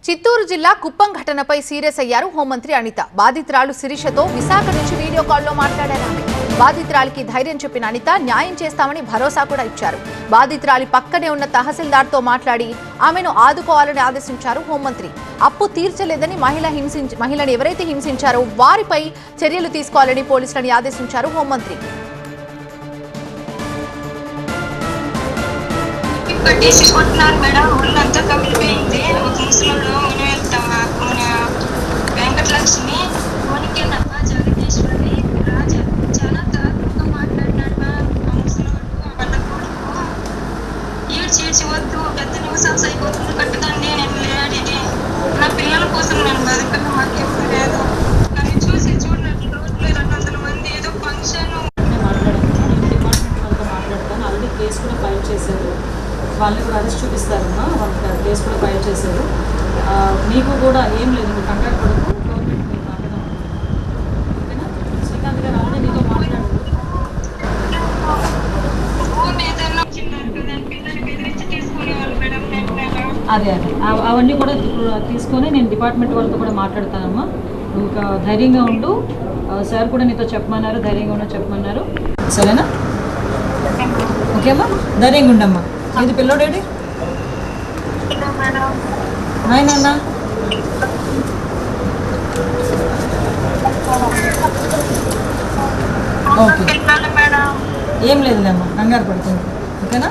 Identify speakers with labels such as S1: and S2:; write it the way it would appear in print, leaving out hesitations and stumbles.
S1: చిత్తూరు జిల్లా కుప్పం ఘటనపై సీరియస్ అయ్యారు హోంమంత్రి అనిత. బాధితురాలు శిరీషతో విశాఖ నుంచి వీడియో కాల్లో మాట్లాడారు ఆమె. బాధితురాలికి ధైర్యం చెప్పిన అనిత న్యాయం చేస్తామని భరోసా కూడా ఇచ్చారు. బాధితురాలి పక్కనే ఉన్న తహసీల్దార్తో మాట్లాడి ఆమెను ఆదుకోవాలని ఆదేశించారు హోంమంత్రి. అప్పు తీర్చలేదని మహిళను ఎవరైతే హింసించారో వారిపై చర్యలు తీసుకోవాలని పోలీసులని ఆదేశించారు హోంమంత్రి.
S2: కట్టేసి కొట్టినారు మేడం. ఒళ్ళంతా కమిలిపోయింది. ఒక ముసలిలో మన వెంకటలక్ష్మి వణికినమ్మ జగదీశ్వరి రాజా చాలా దారుణంగా మాట్లాడినాడు. ఆ ముసలివాడు వాళ్ళ కొడుకు ఈడ్చి వద్దు, పెద్ద నిమిషాలు అయిపోతుంది, కట్టుదండి, నేను లేడీని, నా పిల్లల కోసం నేను బతుకున్న మాకెప్పుడు లేదు. కానీ చూడలేదు రోడ్లు 200 మంది ఏదో ఫంక్షన్
S3: కేసు కూడా ఫైల్ చేశారు. వాళ్ళని కూడా అరెస్ట్ చూపిస్తారమ్మా. వాళ్ళకి కేసు కూడా ఫైల్ చేశారు. మీకు కూడా ఏం లేదు, నువ్వు కంగారు పడకు. గవర్నమెంట్ మీరు బాగా ఓకేనా? శ్రీకాంత్ గారు ఆల్రెడీ నీతో మాట్లాడారు. అదే అవన్నీ కూడా తీసుకొని నేను డిపార్ట్మెంట్ వాళ్ళతో కూడా మాట్లాడతానమ్మా. నువ్వు ఇంకా ధైర్యంగా ఉండు. సార్ కూడా నీతో చెప్పమన్నారు, ధైర్యంగా ఉండో చెప్పమన్నారు. సరేనా? ఓకేమ్మా, ధైర్యంగా ఉండమ్మా. ఇది పిల్లోడేడి నాయన ఓకే, ఏం లేదులేమ్మా, కంగారు పడుతుంది. ఓకేనా?